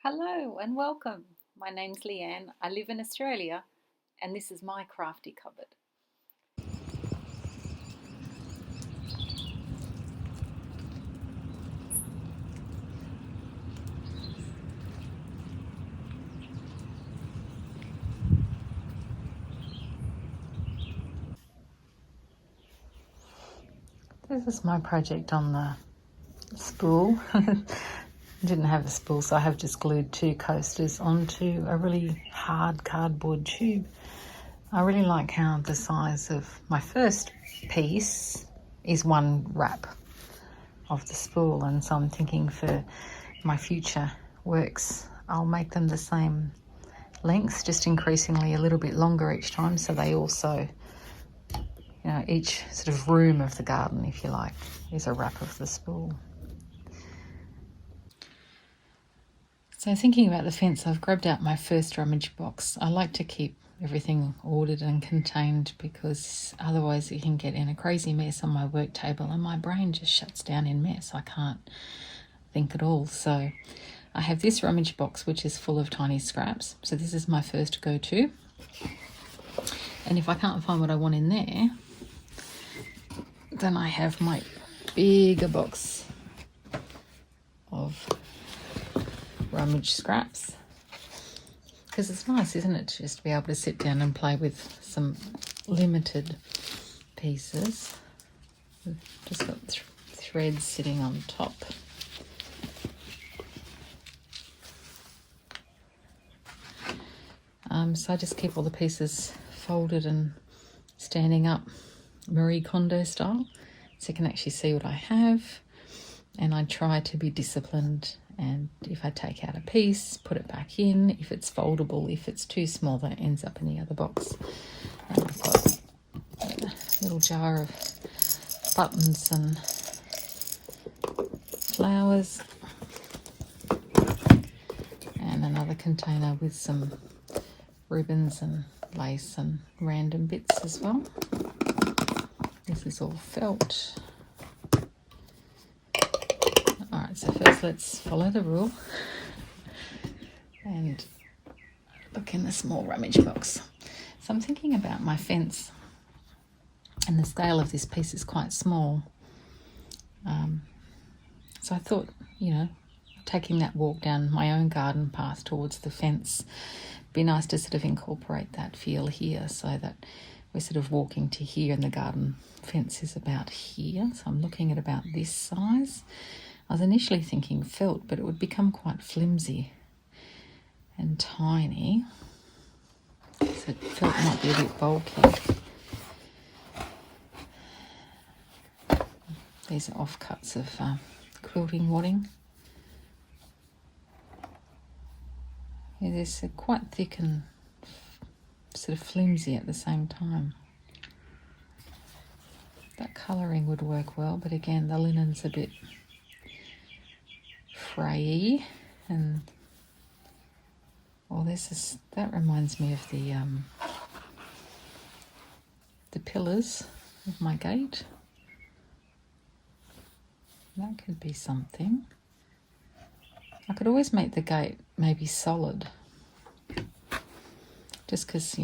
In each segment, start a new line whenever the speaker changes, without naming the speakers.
Hello and welcome. My name's Leanne. I live in Australia and this is my crafty cupboard. This is my project on the spool. I didn't have a spool, so I have just glued two coasters onto a really hard cardboard tube. I really like how the size of my first piece is one wrap of the spool, and so I'm thinking for my future works I'll make them the same length, just increasingly a little bit longer each time, so they also, each sort of room of the garden, if you like, is a wrap of the spool. So thinking about the fence, I've grabbed out my first rummage box. I like to keep everything ordered and contained because otherwise you can get in a crazy mess on my work table and my brain just shuts down in mess. I can't think at all. So I have this rummage box which is full of tiny scraps. So this is my first go-to. And if I can't find what I want in there, then I have my bigger box of rummage scraps, because it's nice, isn't it, to just be able to sit down and play with some limited pieces. We've just got threads sitting on top. So I just keep all the pieces folded and standing up Marie Kondo style, so you can actually see what I have. And I try to be disciplined, and if I take out a piece, put it back in. If it's foldable, if it's too small, that ends up in the other box. And I've got a little jar of buttons and flowers, and another container with some ribbons and lace and random bits as well. This is all felt. Alright, so first let's follow the rule and look in the small rummage box. So I'm thinking about my fence, and the scale of this piece is quite small. So I thought, taking that walk down my own garden path towards the fence, be nice to sort of incorporate that feel here, so that we're sort of walking to here and the garden fence is about here. So I'm looking at about this size. I was initially thinking felt, but it would become quite flimsy and tiny, so felt might be a bit bulky. These are offcuts of quilting wadding. Yeah, they're quite thick and sort of flimsy at the same time. That colouring would work well, but again, the linen's a bit frayy, and that reminds me of the pillars of my gate. That could be something. I could always make the gate maybe solid, just because,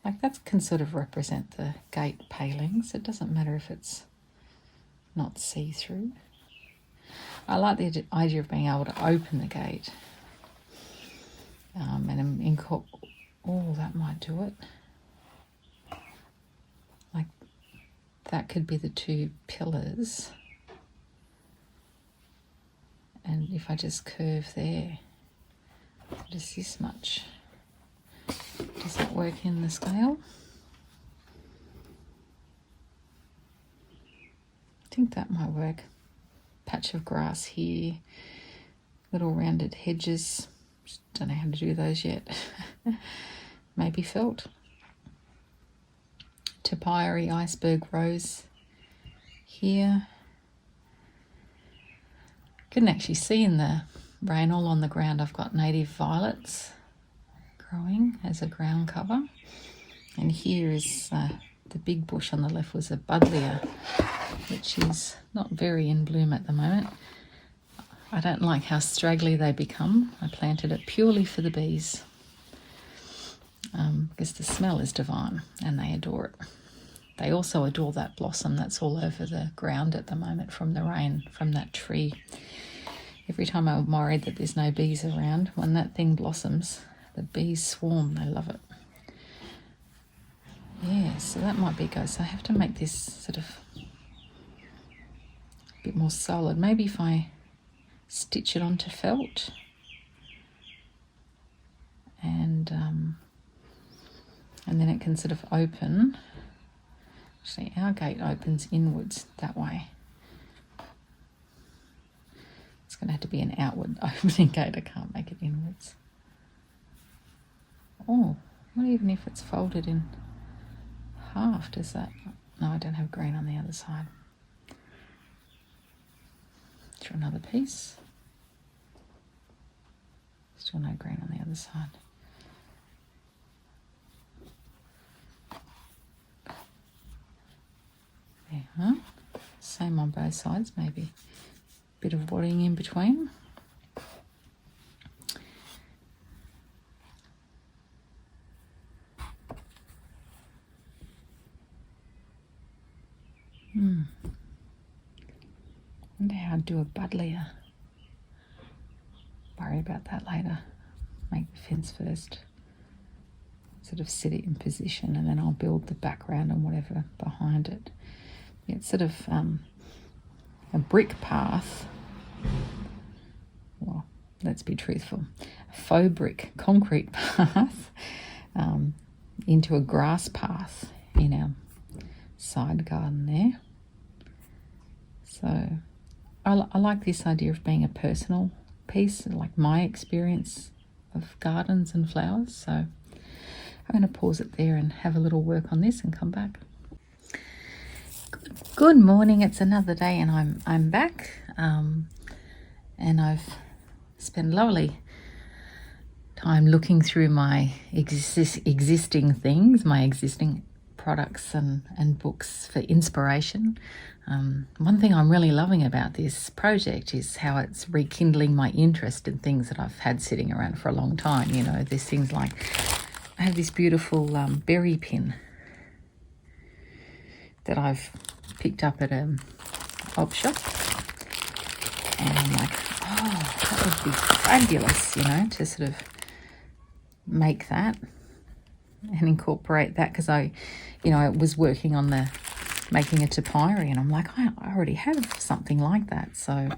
like that can sort of represent the gate palings. It doesn't matter if it's not see-through. I like the idea of being able to open the gate, and that might do it. Like that could be the two pillars, and if I just curve there, just this much, does that work in the scale? I think that might work. Patch of grass here, little rounded hedges, just don't know how to do those yet. Maybe felt. Topiary iceberg rose here. Couldn't actually see in the rain. All on the ground I've got native violets growing as a ground cover, and here is the big bush on the left was a buddleia, which is not very in bloom at the moment. I don't like how straggly they become. I planted it purely for the bees, because the smell is divine and they adore it. They also adore that blossom that's all over the ground at the moment from the rain from that tree. Every time I'm worried that there's no bees around, when that thing blossoms, the bees swarm. They love it. Yeah, so that might be good. So I have to make this sort of a bit more solid. Maybe if I stitch it onto felt and then it can sort of open. Actually, our gate opens inwards that way. It's going to have to be an outward opening gate. I can't make it inwards. Oh, not even if it's folded in half, does that? No, I don't have green on the other side. Draw another piece. Still no green on the other side. There, huh? Same on both sides, maybe. Bit of wadding in between. Wonder how I'd do a buddleia. Worry about that later. Make the fence first. Sort of set it in position and then I'll build the background and whatever behind it. It's sort of a brick path. Well, let's be truthful. A faux brick concrete path into a grass path in our side garden there. So I like this idea of being a personal piece, like my experience of gardens and flowers. So I'm going to pause it there and have a little work on this and come back. Good morning. It's another day and I'm back, and I've spent lovely time looking through my existing things, my existing products and books for inspiration. One thing I'm really loving about this project is how it's rekindling my interest in things that I've had sitting around for a long time. You know, there's things like I have this beautiful berry pin that I've picked up at a op shop, and I'm like, oh, that would be fabulous, you know, to sort of make that and incorporate that, because I was working on making a topiri, and I'm like, I already have something like that. So,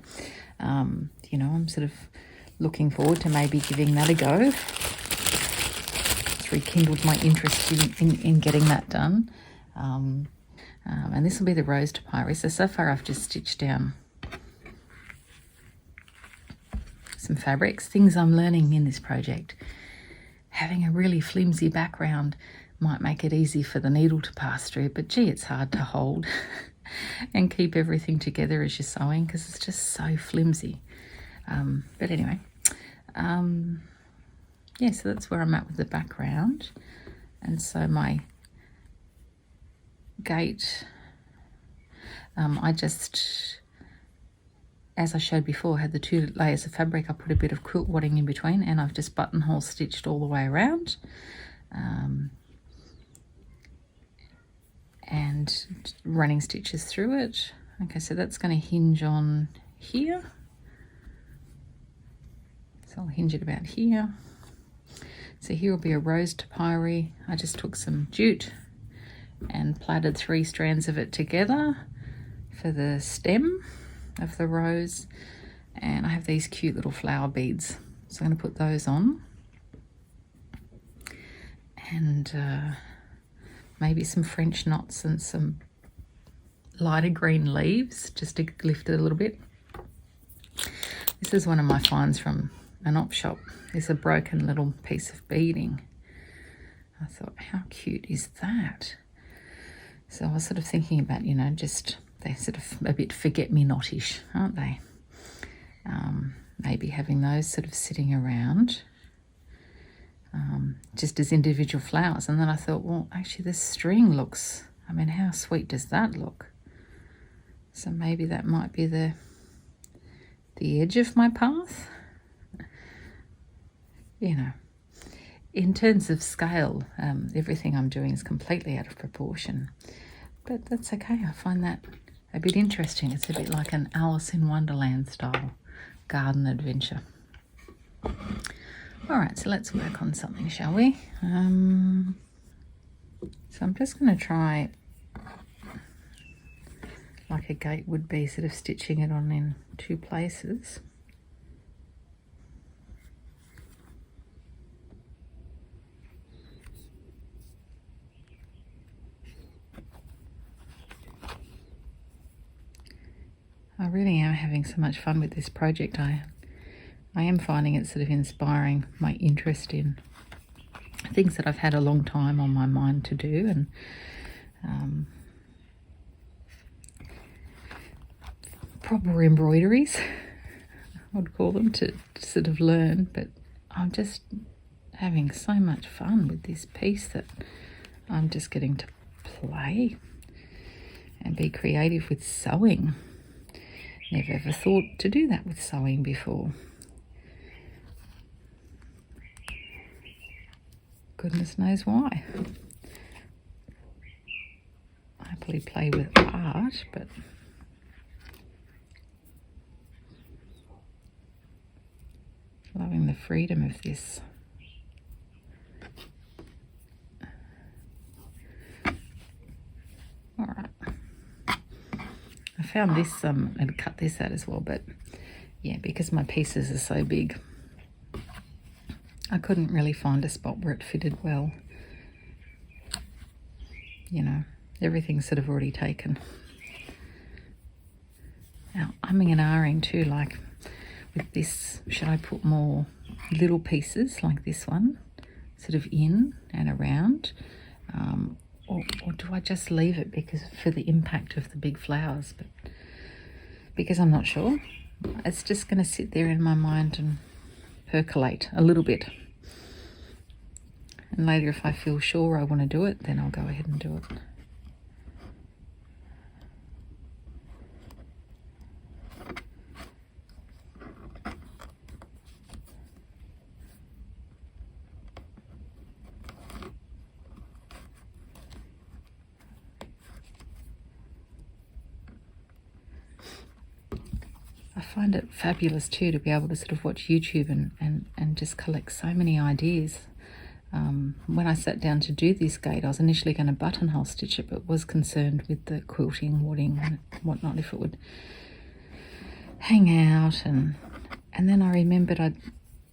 I'm sort of looking forward to maybe giving that a go. It's rekindled my interest in getting that done. And this will be the rose topiri. So far I've just stitched down some fabrics, things I'm learning in this project. Having a really flimsy background might make it easy for the needle to pass through, but gee, it's hard to hold and keep everything together as you're sewing because it's just so flimsy. But anyway, yeah, so that's where I'm at with the background. And so my gate, I just, as I showed before, had the 2 layers of fabric. I put a bit of quilt wadding in between, and I've just buttonhole stitched all the way around, and running stitches through it. Okay, so that's going to hinge on here. So I'll hinge it about here. So here will be a rose topiri. I just took some jute and plaited 3 strands of it together for the stem of the rose, and I have these cute little flower beads, so I'm going to put those on, and maybe some French knots and some lighter green leaves just to lift it a little bit. This is one of my finds from an op shop. It's a broken little piece of beading. I thought, how cute is that? So I was sort of thinking about, just they're sort of a bit forget-me-not-ish, aren't they? Maybe having those sort of sitting around just as individual flowers. And then I thought, well, actually this string looks I mean, how sweet does that look? So maybe that might be the edge of my path. You know, in terms of scale, everything I'm doing is completely out of proportion. But that's okay. I find that a bit interesting. It's a bit like an Alice in Wonderland style garden adventure. All right, so let's work on something, shall we? So I'm just going to try, like a gate would be, sort of stitching it on in 2 places. I really am having so much fun with this project. I am finding it sort of inspiring my interest in things that I've had a long time on my mind to do, and proper embroideries, I would call them, to sort of learn. But I'm just having so much fun with this piece that I'm just getting to play and be creative with sewing. Never ever thought to do that with sewing before. Goodness knows why. I happily play with art, but loving the freedom of this. All right. I found this, and cut this out as well, but yeah, because my pieces are so big, I couldn't really find a spot where it fitted well. You know, everything's sort of already taken. Now, umming and ahhing too, like with this, should I put more little pieces like this one, sort of in and around, or do I just leave it because for the impact of the big flowers? But because I'm not sure, it's just going to sit there in my mind and percolate a little bit. And later, if I feel sure I want to do it, then I'll go ahead and do it. I find it fabulous too to be able to sort of watch YouTube and just collect so many ideas. When I sat down to do this gate, I was initially going to buttonhole stitch it, but was concerned with the quilting, wadding and whatnot, if it would hang out. And then I remembered I'd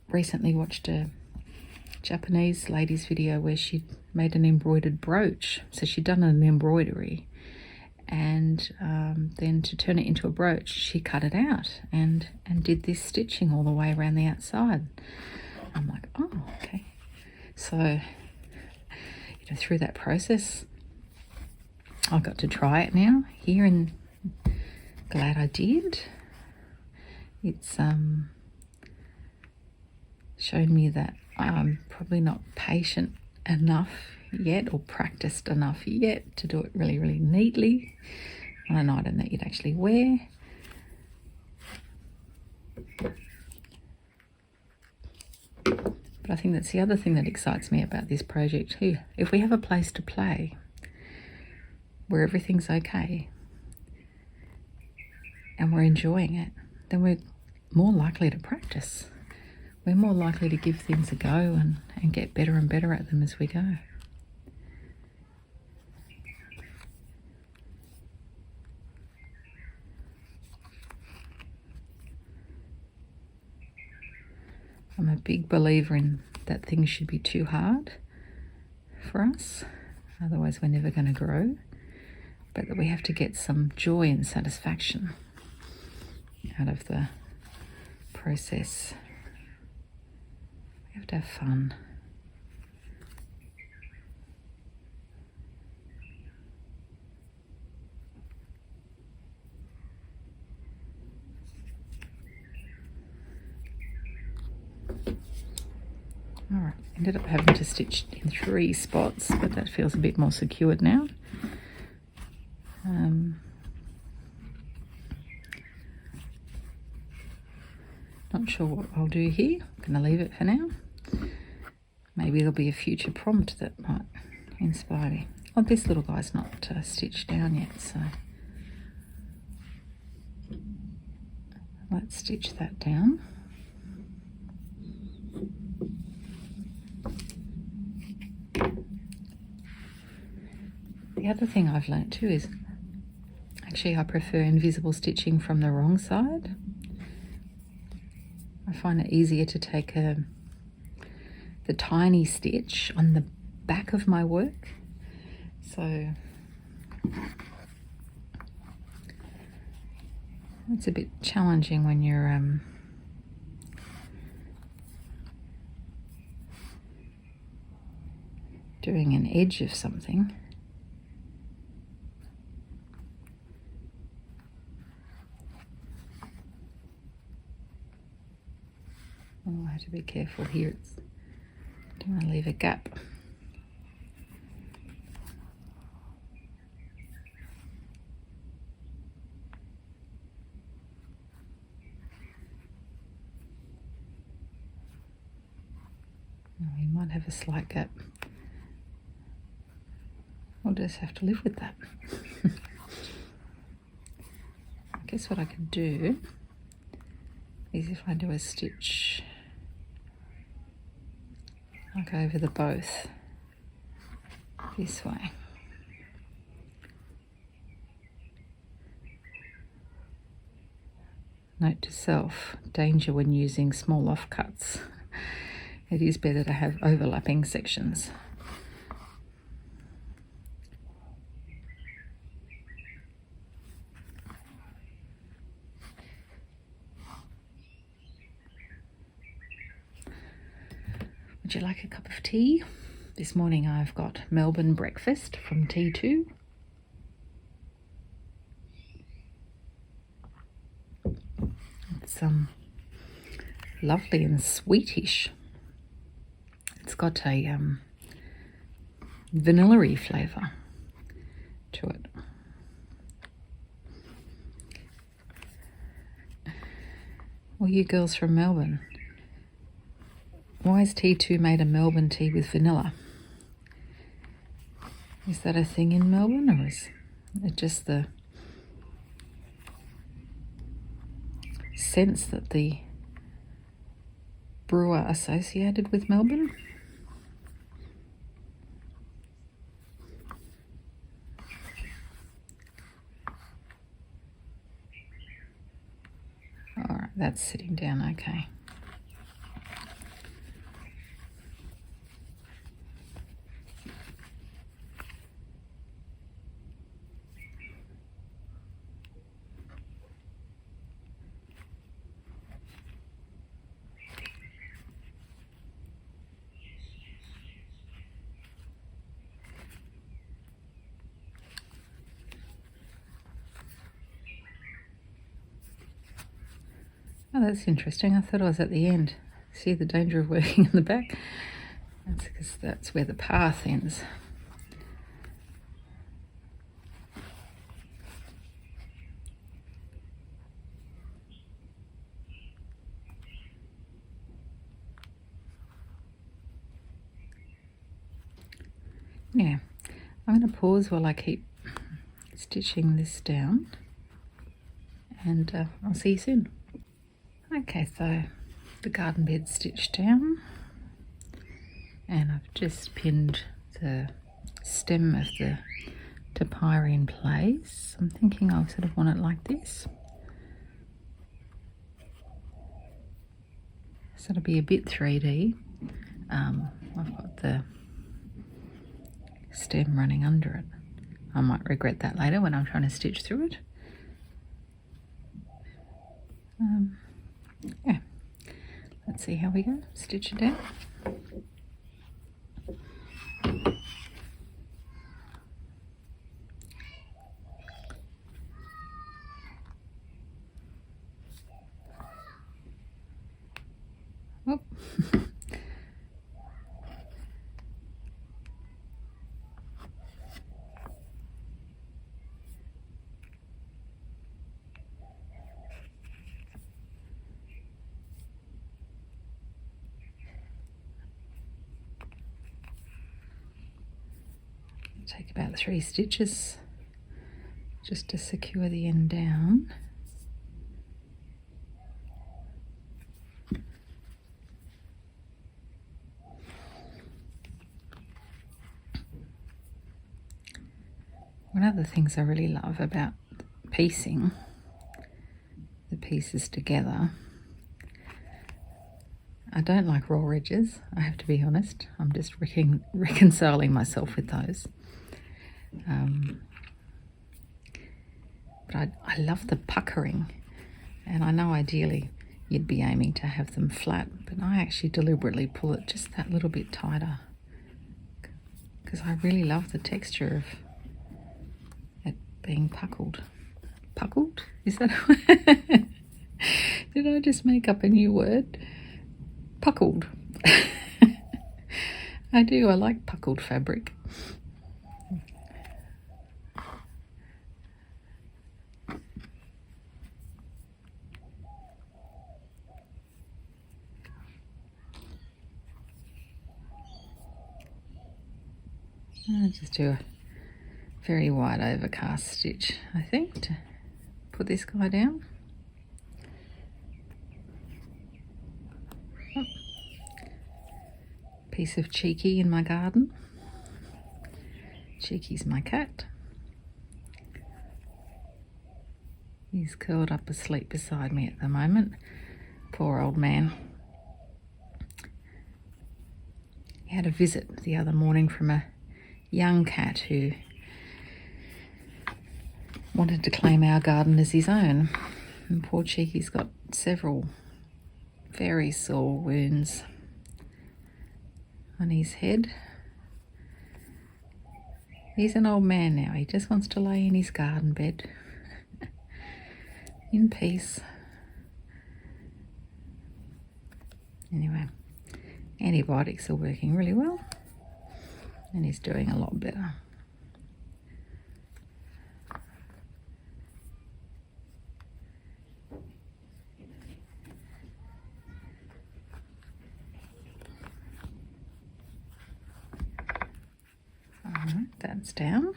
recently watched a Japanese lady's video where she made an embroidered brooch. So she'd done an embroidery, and then to turn it into a brooch, she cut it out and did this stitching all the way around the outside. I'm like, oh, okay. So, through that process, I got to try it now here, and glad I did. It's shown me that I'm probably not patient enough yet, or practiced enough yet, to do it really, really neatly on an item that you'd actually wear. But I think that's the other thing that excites me about this project too. If we have a place to play where everything's okay and we're enjoying it, then we're more likely to practice. We're more likely to give things a go and get better and better at them as we go. I'm a big believer in that things should be too hard for us, otherwise we're never going to grow, but that we have to get some joy and satisfaction out of the process. We have to have fun. Alright, ended up having to stitch in 3 spots, but that feels a bit more secured now. Not sure what I'll do here. I'm going to leave it for now. Maybe there'll be a future prompt that might inspire me. Oh, this little guy's not stitched down yet, so let's stitch that down. The other thing I've learnt too is actually I prefer invisible stitching from the wrong side. I find it easier to take the tiny stitch on the back of my work. So it's a bit challenging when you're doing an edge of something. Oh, I have to be careful here. Don't want to leave a gap. Oh, we might have a slight gap. We'll just have to live with that. I guess what I could do is if I do a stitch like over the both this way. Note to self, danger when using small offcuts. It is better to have overlapping sections. Would you like a cup of tea? This morning I've got Melbourne breakfast from T2. It's lovely and sweetish. It's got a vanilla-y flavour to it. Well, you girls from Melbourne, why is T2 made a Melbourne tea with vanilla? Is that a thing in Melbourne, or is it just the sense that the brewer associated with Melbourne? All right, that's sitting down okay. Oh, that's interesting. I thought I was at the end. See the danger of working in the back? That's because that's where the path ends. Yeah, I'm going to pause while I keep stitching this down, and I'll see you soon. Okay, so the garden bed's stitched down, and I've just pinned the stem of the tapire in place. I'm thinking I sort of want it like this. So it'll be a bit 3D. I've got the stem running under it. I might regret that later when I'm trying to stitch through it. Yeah, let's see how we go. Stitch it down. Oh. take about 3 stitches just to secure the end down. One of the things I really love about piecing the pieces together, I don't like raw edges, I have to be honest. I'm just reconciling myself with those. But I love the puckering, and I know ideally you'd be aiming to have them flat, but I actually deliberately pull it just that little bit tighter because I really love the texture of it being puckled. Puckled? Is that a word? Did I just make up a new word? Puckled. I do, I like puckled fabric. I'll just do a very wide overcast stitch, I think, to put this guy down. Oh. Piece of Cheeky in my garden. Cheeky's my cat. He's curled up asleep beside me at the moment. Poor old man. He had a visit the other morning from a young cat who wanted to claim our garden as his own. And poor Cheeky's got several very sore wounds on his head. He's an old man now. He just wants to lay in his garden bed in peace. Anyway, antibiotics are working really well and he's doing a lot better. Alright, that's down.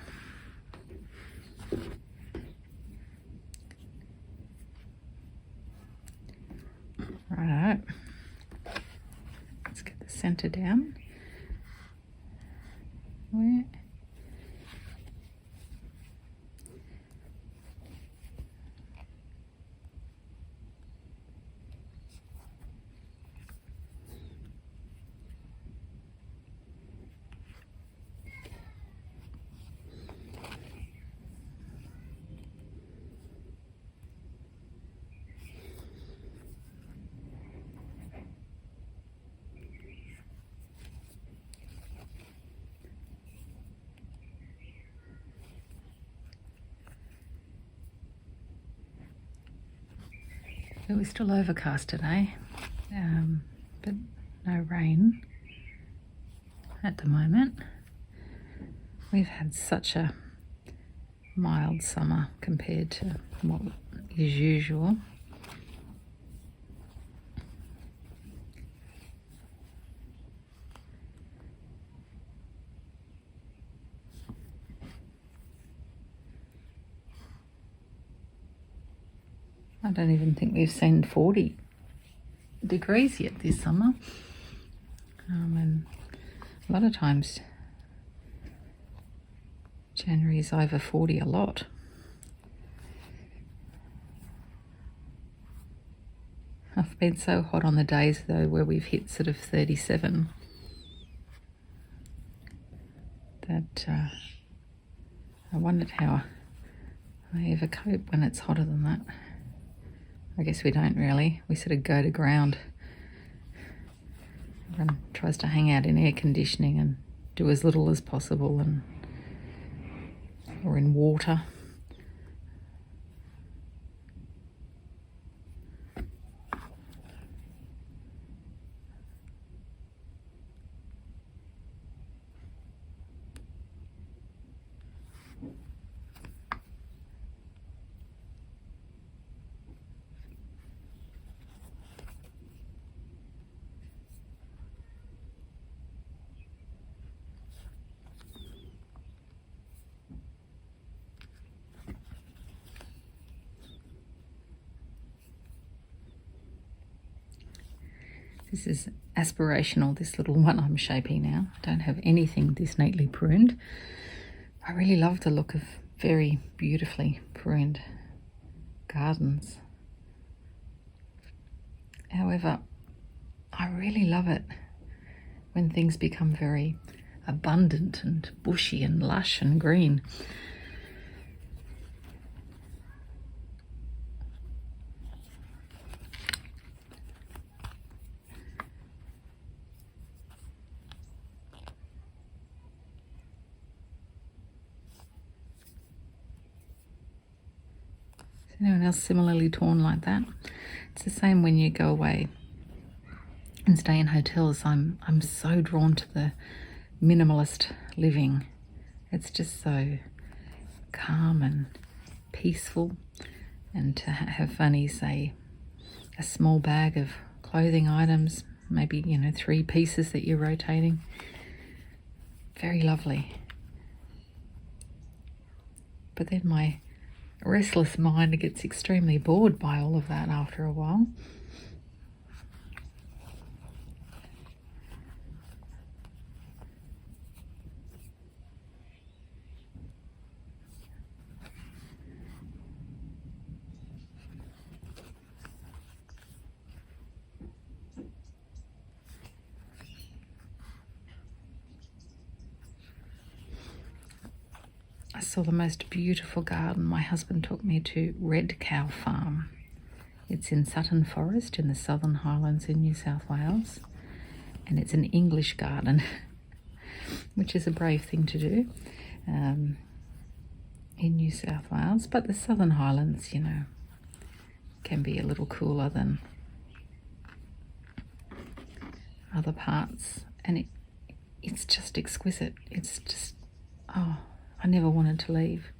Right, let's get the centre down. Where? It was still overcast today, but no rain at the moment. We've had such a mild summer compared to what is usual. I don't even think we've seen 40 degrees yet this summer. And a lot of times January is over 40 a lot. I've been so hot on the days though where we've hit sort of 37 that I wondered how I ever cope when it's hotter than that. I guess we don't really. We sort of go to ground. Everyone tries to hang out in air conditioning and do as little as possible, or in water. This is aspirational, this little one I'm shaping now. I don't have anything this neatly pruned. I really love the look of very beautifully pruned gardens. However, I really love it when things become very abundant and bushy and lush and green. Anyone else similarly torn like that? It's the same when you go away and stay in hotels. I'm so drawn to the minimalist living. It's just so calm and peaceful, and to have only, say, a small bag of clothing items, maybe 3 pieces that you're rotating. Very lovely. But then my restless mind gets extremely bored by all of that after a while. I saw the most beautiful garden. My husband took me to Red Cow Farm. It's in Sutton Forest in the Southern Highlands in New South Wales. And it's an English garden, which is a brave thing to do in New South Wales. But the Southern Highlands, can be a little cooler than other parts. And it's just exquisite. It's just, I never wanted to leave.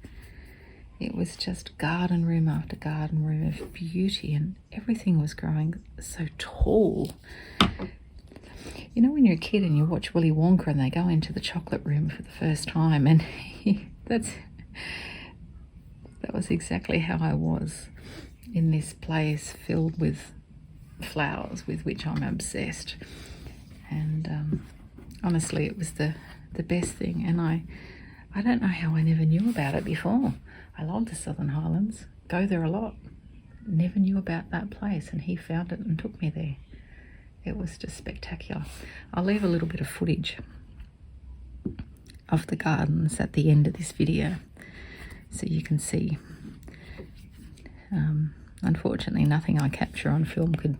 It was just garden room after garden room of beauty, and everything was growing so tall. When you're a kid and you watch Willy Wonka and they go into the chocolate room for the first time, and that was exactly how I was in this place filled with flowers with which I'm obsessed. And honestly, it was the best thing, and I don't know how I never knew about it before. I love the Southern Highlands, go there a lot. Never knew about that place, and he found it and took me there. It was just spectacular. I'll leave a little bit of footage of the gardens at the end of this video so you can see. Unfortunately, nothing I capture on film could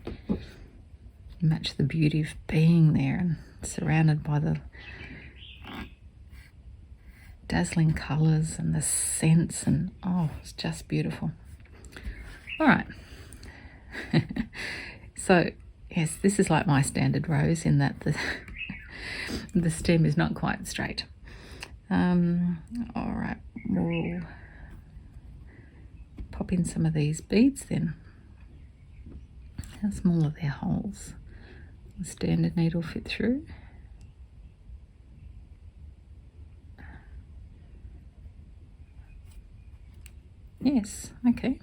match the beauty of being there and surrounded by the dazzling colours and the scents, and it's just beautiful. All right. So yes, this is like my standard rose in that the stem is not quite straight. All right, we'll pop in some of these beads then. How small are their holes? The standard needle fit through. Yes, okay.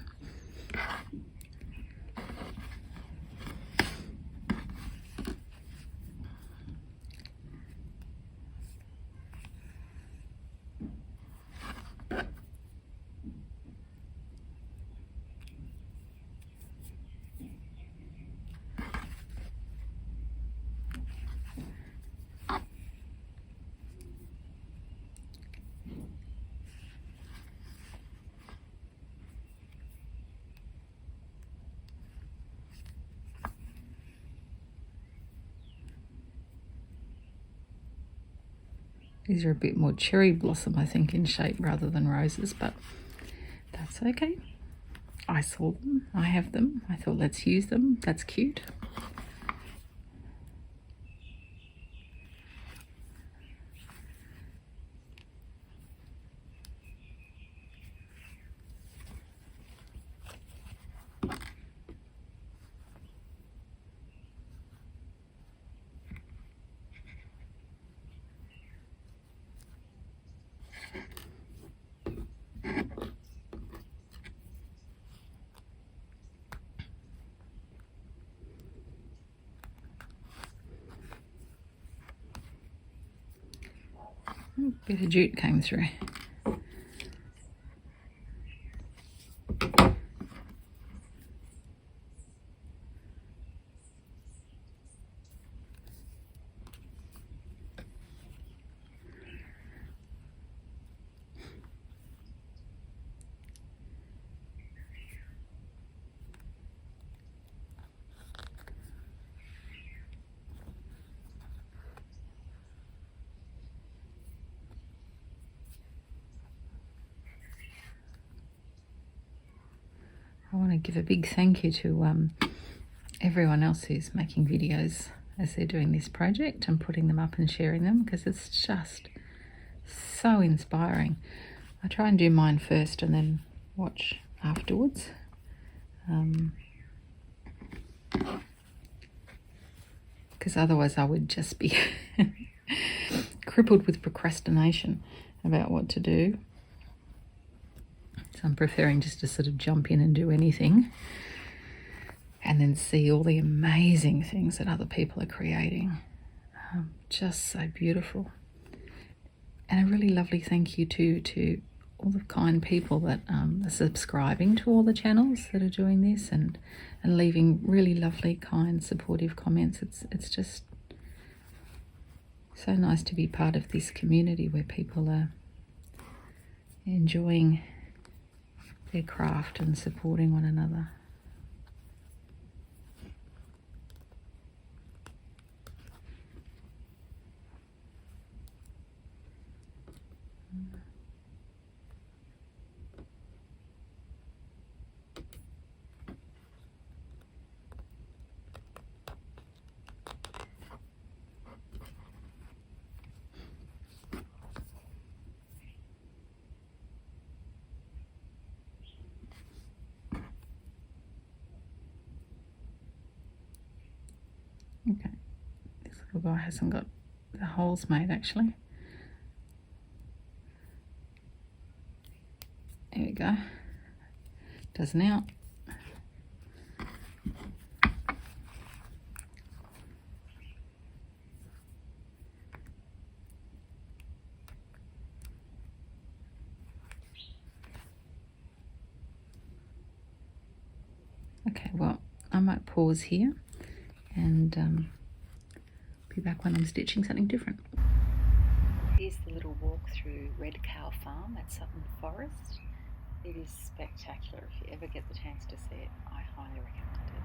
These are a bit more cherry blossom, I think, in shape rather than roses, but that's okay. I saw them, I have them, I thought let's use them, that's cute. Bit of jute came through. I want to give a big thank you to everyone else who's making videos as they're doing this project and putting them up and sharing them, because it's just so inspiring. I try and do mine first and then watch afterwards. Because otherwise I would just be crippled with procrastination about what to do. So I'm preferring just to sort of jump in and do anything and then see all the amazing things that other people are creating. Just so beautiful. And a really lovely thank you to all the kind people that are subscribing to all the channels that are doing this and leaving really lovely, kind, supportive comments. It's just so nice to be part of this community where people are enjoying their craft and supporting one another. Okay, this little guy hasn't got the holes made actually. There we go. Does now. Okay, well, I might pause here and be back when I'm stitching something different. Here's the little walk through Red Cow Farm at Sutton Forest. It is spectacular. If you ever get the chance to see it, I highly recommend it.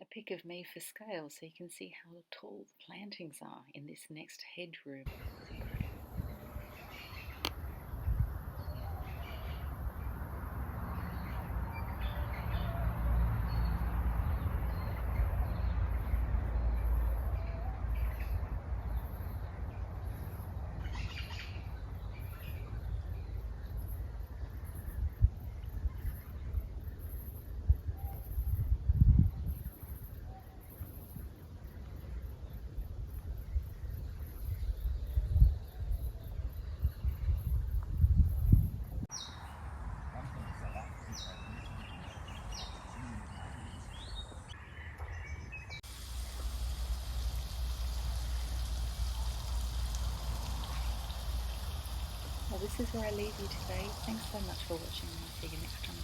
A pic of me for scale so you can see how tall the plantings are in this next hedge room. Well, this is where I leave you today. Thanks so much for watching, and I'll see you next time.